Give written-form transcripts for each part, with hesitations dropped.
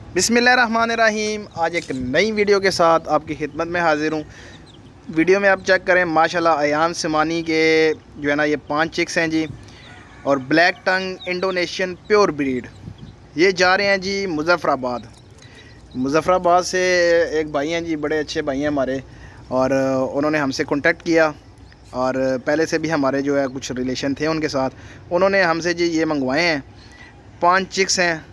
बिस्मिल्लाहिर्रहमानिर्रहीम। आज एक नई वीडियो के साथ आपकी खिदमत में हाज़िर हूँ। वीडियो में आप चेक करें, माशाल्लाह अयान सिमानी के जो है ना ये 5 चिक्स हैं जी, और ब्लैक टंग इंडोनेशियन प्योर ब्रीड। ये जा रहे हैं जी मुज़फ़्फ़राबाद से। एक भाई हैं जी, बड़े अच्छे भाई हैं हमारे, और उन्होंने हमसे कांटेक्ट किया, और पहले से भी हमारे जो है कुछ रिलेशन थे उनके साथ। उन्होंने हमसे जी ये मंगवाए हैं। 5 चिक्स हैं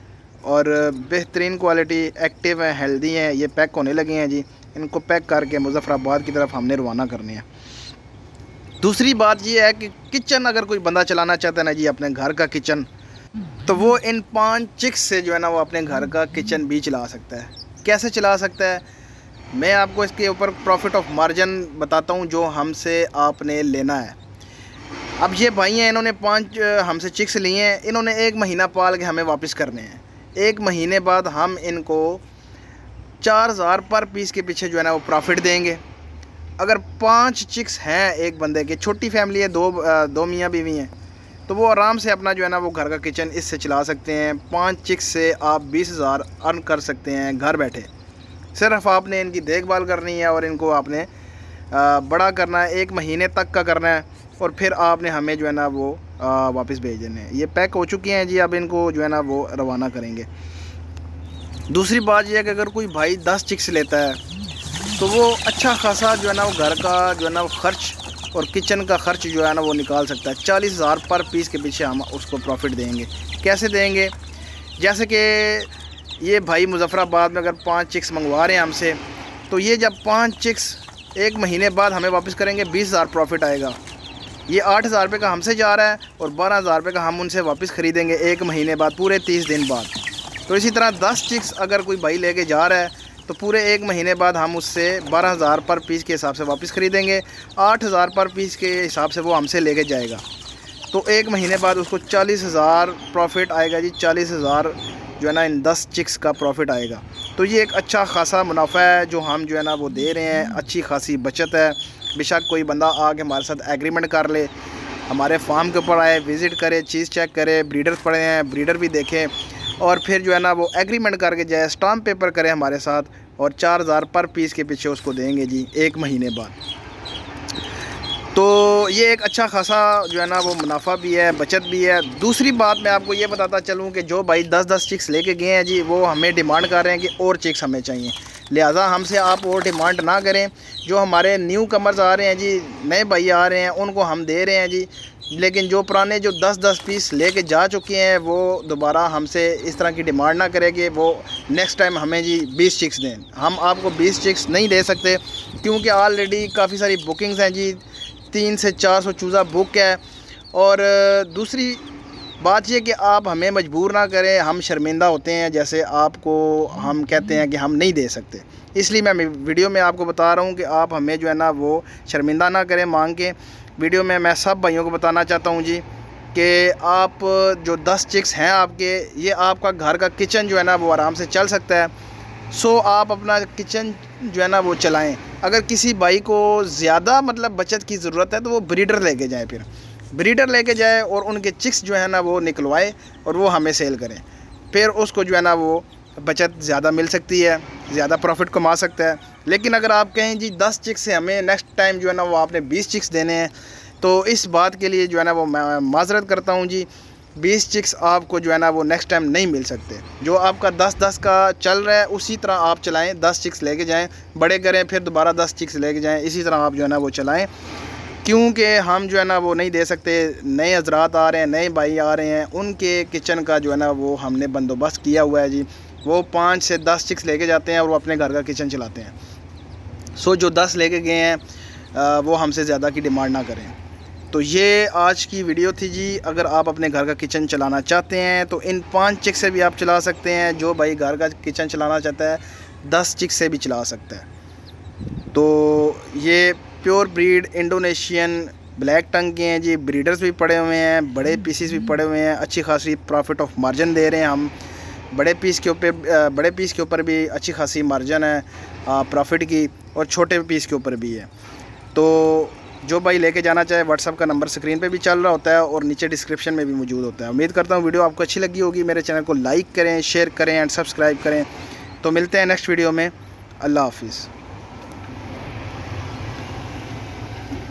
और बेहतरीन क्वालिटी, एक्टिव हैं, हेल्दी हैं। ये पैक होने लगे हैं जी। इनको पैक करके मुज़फ़्फ़राबाद की तरफ हमने रवाना करने हैं। दूसरी बात ये है कि किचन अगर कोई बंदा चलाना चाहता है ना जी, अपने घर का किचन, तो वो इन 5 चिक्स से जो है ना वो अपने घर का किचन भी चला सकता है। कैसे चला सकता है, मैं आपको इसके ऊपर प्रॉफिट ऑफ मार्जिन बताता हूँ जो हमसे आपने लेना है। अब ये भाई हैं, इन्होंने 5 हमसे चिक्स लिए हैं। इन्होंने 1 महीना पाल के हमें वापस करने हैं। 1 महीने बाद हम इनको 4000 पर पीस के पीछे जो है ना वो प्रॉफिट देंगे। अगर 5 चिक्स हैं एक बंदे के, छोटी फैमिली है, दो मियाँ बीवी हैं, तो वो आराम से अपना जो है ना वो घर का किचन इससे चला सकते हैं। 5 चिक्स से आप 20,000 अर्न कर सकते हैं घर बैठे। सिर्फ आपने इनकी देखभाल करनी है और इनको आपने बड़ा करना है, 1 महीने तक का करना है, और फिर आपने हमें जो है ना वो वापस भेज देने हैं। ये पैक हो चुके हैं जी, अब इनको जो है ना वो रवाना करेंगे। दूसरी बात यह है कि अगर कोई भाई 10 चिक्स लेता है तो वो अच्छा खासा जो है ना वो घर का जो है ना वो खर्च और किचन का खर्च जो है ना वो निकाल सकता है। 40,000 पर पीस के पीछे हम उसको प्रॉफिट देंगे। कैसे देंगे? जैसे कि ये भाई मुज़फ़्फ़राबाद में अगर 5 चिक्स मंगवा रहे हैं हमसे, तो ये जब 5 चिक्स 1 महीने बाद हमें वापस करेंगे, 20,000 प्रॉफिट आएगा। ये 8,000 रुपये का हमसे जा रहा है और 12,000 रुपये का हम उनसे वापस ख़रीदेंगे 1 महीने बाद, पूरे 30 दिन बाद। तो इसी तरह 10 चिक्स अगर कोई भाई लेके जा रहा है तो पूरे 1 महीने बाद हम उससे 12,000 पर पीस के हिसाब से वापस ख़रीदेंगे। 8,000 पर पीस के हिसाब से वो हमसे लेके जाएगा, तो 1 महीने बाद उसको 40,000 प्रॉफिट आएगा जी। 40,000 जो है ना इन 10 चिक्स का प्रॉफिट आएगा। तो ये एक अच्छा खासा मुनाफा है जो हम जो है ना वो दे रहे हैं। अच्छी खासी बचत है। बेशक कोई बंदा आके हमारे साथ एग्रीमेंट कर ले, हमारे फार्म के ऊपर आए, विज़िट करे, चीज़ चेक करे, ब्रीडर पड़े हैं, ब्रीडर भी देखें, और फिर जो है ना वो एग्रीमेंट करके जाए, स्टाम्प पेपर करे हमारे साथ, और 4,000 पर पीस के पीछे उसको देंगे जी 1 महीने बाद। तो ये एक अच्छा खासा जो है ना वो मुनाफा भी है, बचत भी है। दूसरी बात मैं आपको ये बताता चलूँ कि जो भाई 10-10 चिक्स लेके गए हैं जी, वो हमें डिमांड कर रहे हैं कि और चिक्स हमें चाहिए। लिहाजा हमसे आप वो डिमांड ना करें। जो हमारे न्यू कमर्स आ रहे हैं जी, नए भाई आ रहे हैं, उनको हम दे रहे हैं जी। लेकिन जो पुराने जो 10-10 पीस लेके जा चुके हैं, वो दोबारा हमसे इस तरह की डिमांड ना करें कि वो नेक्स्ट टाइम हमें जी 20 चिक्स दें। हम आपको 20 चिक्स नहीं दे सकते, क्योंकि ऑलरेडी काफ़ी सारी बुकिंग्स हैं जी। 300 से 400 चूज़ा बुक है। और दूसरी बात ये कि आप हमें मजबूर ना करें, हम शर्मिंदा होते हैं जैसे आपको हम कहते हैं कि हम नहीं दे सकते। इसलिए मैं वीडियो में आपको बता रहा हूँ कि आप हमें जो है ना वो शर्मिंदा ना करें मांग के। वीडियो में मैं सब भाइयों को बताना चाहता हूँ जी कि आप जो 10 चिक्स हैं आपके, ये आपका घर का किचन जो है ना वो आराम से चल सकता है। सो आप अपना किचन जो है ना वो चलाएं। अगर किसी भाई को ज़्यादा मतलब बचत की ज़रूरत है तो वो ब्रीडर लेके जाए, फिर ब्रीडर लेके जाए और उनके चिक्स जो है ना वो निकलवाए और वो हमें सेल करें। फिर उसको जो है ना वो बचत ज़्यादा मिल सकती है, ज़्यादा प्रॉफिट कमा सकता है। लेकिन अगर आप कहें जी 10 चिक्स से हमें नेक्स्ट टाइम जो है ना वो आपने 20 चिक्स देने हैं, तो इस बात के लिए जो है ना वो मैं माज़रत करता हूँ जी। 20 चिक्स आपको जो है ना वो नेक्स्ट टाइम नहीं मिल सकते। जो आपका 10-10 का चल रहा है उसी तरह आप चलाएं। 10 चिक्स लेके जाएं, बड़े करें, फिर दोबारा 10 चिक्स लेके जाएं, इसी तरह आप जो है ना वो चलाएं। क्योंकि हम जो है ना वो नहीं दे सकते। नए हजरात आ रहे हैं, नए भाई आ रहे हैं, उनके किचन का जो है ना वो हमने बंदोबस्त किया हुआ है जी। वो 5 से 10 चिक्स लेके जाते हैं और वो अपने घर का किचन चलाते हैं। सो जो 10 लेके गए हैं वो हमसे ज़्यादा की डिमांड ना करें। तो ये आज की वीडियो थी जी। अगर आप अपने घर का किचन चलाना चाहते हैं तो इन 5 चिक्स से भी आप चला सकते हैं। जो भाई घर का किचन चलाना चाहता है 10 चिक्स से भी चला सकता है। तो ये प्योर ब्रीड इंडोनेशियन ब्लैक टंग के हैं जी। ब्रीडर्स भी पड़े हुए हैं, बड़े पीसेस भी पड़े हुए हैं। अच्छी खासी प्रॉफिट ऑफ मार्जिन दे रहे हैं हम। बड़े पीस के ऊपर भी अच्छी खासी मार्जिन है प्रॉफिट की, और छोटे पीस के ऊपर भी है। तो جو بھائی لے کے جانا چاہے WhatsApp کا نمبر اسکرین پہ بھی چل رہا ہوتا ہے اور نیچے ڈسکرپشن میں بھی موجود ہوتا ہے. امید کرتا ہوں ویڈیو آپ کو اچھی لگی ہوگی. میرے چینل کو لائک کریں, شیئر کریں اینڈ سبسکرائب کریں. تو ملتے ہیں نیکسٹ ویڈیو میں. اللہ حافظ.